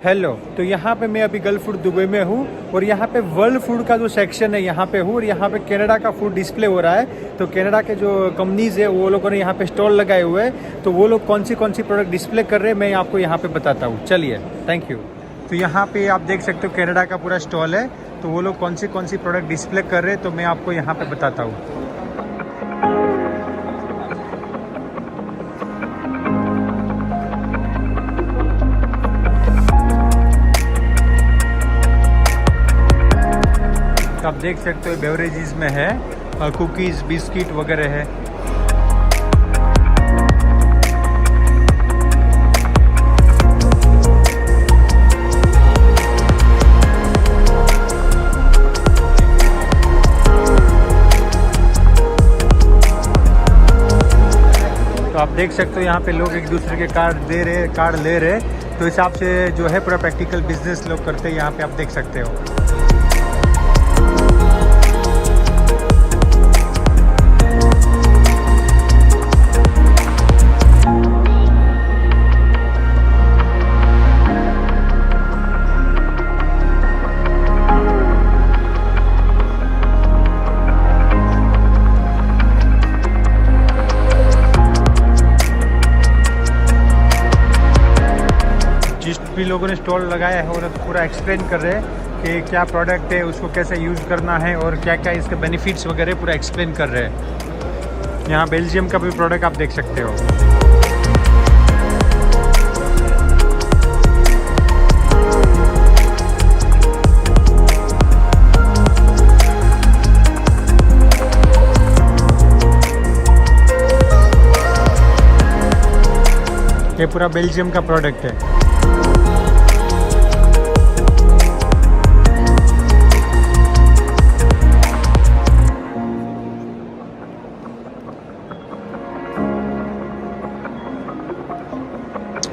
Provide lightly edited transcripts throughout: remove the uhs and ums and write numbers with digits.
Hello, तो यहाँ पे मैं अभी गल्फूड दुबई में हूँ और यहाँ पे वर्ल्ड फूड का जो सेक्शन है यहाँ पे हूँ और यहाँ पे कनाडा का फूड डिस्प्ले हो रहा है। तो कनाडा के जो कंपनीज है वो लोगों ने यहाँ पे स्टॉल लगाए हुए हैं, तो वो लोग कौन सी प्रोडक्ट डिस्प्ले कर रहे हैं मैं आपको यहाँ पे बताता हूँ। चलिए, थैंक यू। तो यहाँ पे आप देख सकते हो कनाडा का पूरा स्टॉल है, तो वो लोग कौन सी प्रोडक्ट डिस्प्ले कर रहे हैं तो मैं आपको यहाँ पे बताता हूँ। तो आप देख सकते हो बेवरेजेस में है और कुकीज़, बिस्किट वगैरह है। तो आप देख सकते हो यहाँ पे लोग एक दूसरे के कार्ड ले रहे, तो हिसाब से जो है पूरा प्रैक्टिकल बिजनेस लोग करते हैं यहाँ पे, आप देख सकते हो। जिस भी लोगों ने स्टॉल लगाया है वो पूरा एक्सप्लेन कर रहे हैं कि क्या प्रोडक्ट है, उसको कैसे यूज़ करना है और क्या क्या इसके बेनिफिट्स वगैरह पूरा एक्सप्लेन कर रहे हैं। यहाँ बेल्जियम का भी प्रोडक्ट आप देख सकते हो। ये पूरा बेल्जियम का प्रोडक्ट है।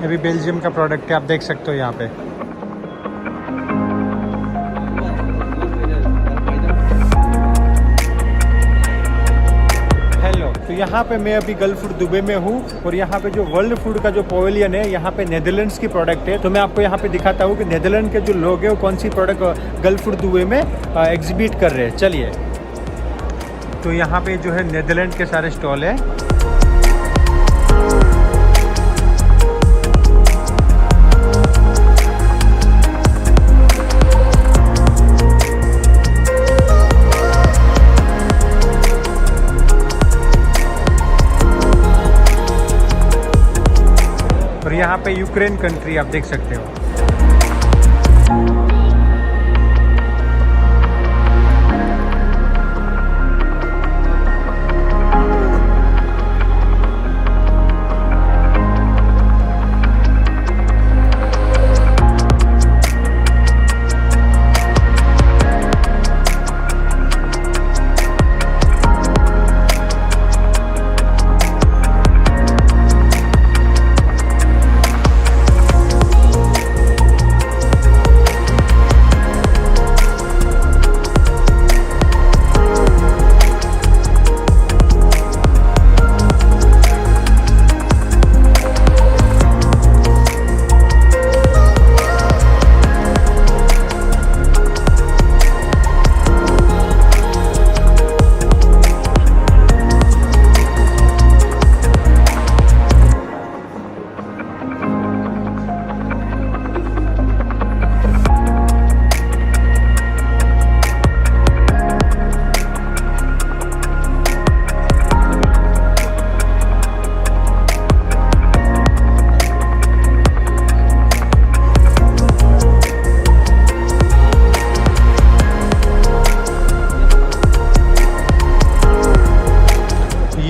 ये भी बेल्जियम का प्रोडक्ट है, आप देख सकते हो यहाँ पे। हेलो, तो यहाँ पे मैं अभी गल्फूड दुबई में हूँ और यहाँ पे जो वर्ल्ड फूड का जो पवेलियन है यहाँ पे नेदरलैंड्स की प्रोडक्ट है। तो मैं आपको यहाँ पे दिखाता हूँ कि नेदरलैंड के जो लोग हैं वो कौन सी प्रोडक्ट गल्फूड दुबई में एग्जिबिट कर रहे हैं। चलिए, तो यहाँ पे जो है नेदरलैंड के सारे स्टॉल है। और यहाँ पे यूक्रेन कंट्री आप देख सकते हो।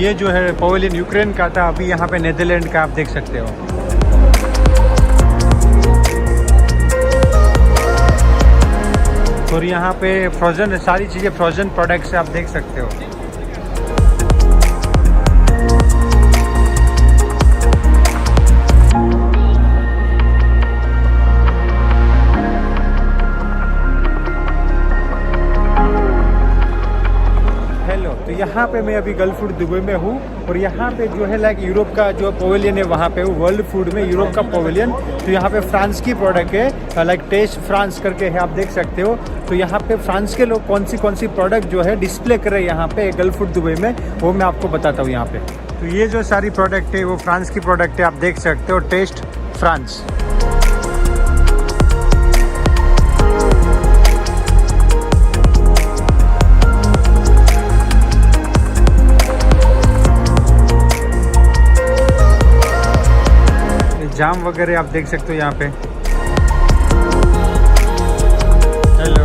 ये जो है पवेलियन यूक्रेन का था, अभी यहाँ पे नेदरलैंड का आप देख सकते हो। और यहाँ पे फ्रोजन, सारी चीज़ें फ्रोजन प्रोडक्ट्स आप देख सकते हो। यहाँ पे मैं अभी गल्फूड दुबई में हूँ और यहाँ पे जो है लाइक यूरोप का जो पवेलियन है वहाँ पे वर्ल्ड फूड में यूरोप का पवेलियन। तो यहाँ पे फ्रांस की प्रोडक्ट है, लाइक टेस्ट फ्रांस करके है, आप देख सकते हो। तो यहाँ पे फ्रांस के लोग कौन सी प्रोडक्ट जो है डिस्प्ले कर रहे हैं यहाँ पे गल्फूड दुबई में, वो मैं आपको बताता हूँ यहाँ पे। तो ये जो सारी प्रोडक्ट है वो फ्रांस की प्रोडक्ट है, आप देख सकते हो, टेस्ट फ्रांस। जाम वगैरह आप देख सकते हो यहाँ पे। Hello,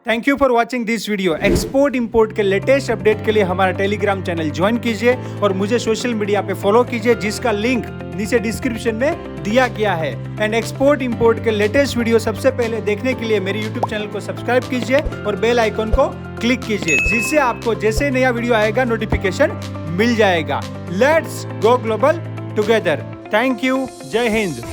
thank you for watching this video. Export import के लेटेस्ट अपडेट के लिए हमारा टेलीग्राम चैनल ज्वाइन कीजिए और मुझे सोशल मीडिया पे फॉलो कीजिए, जिसका लिंक नीचे डिस्क्रिप्शन में दिया गया है। एंड एक्सपोर्ट इंपोर्ट के लेटेस्ट वीडियो सबसे पहले देखने के लिए मेरे यूट्यूब चैनल को सब्सक्राइब कीजिए और बेल आइकन को क्लिक कीजिए, जिससे आपको जैसे नया वीडियो आएगा नोटिफिकेशन मिल जाएगा। Let's go global together. Thank you, जय हिंद।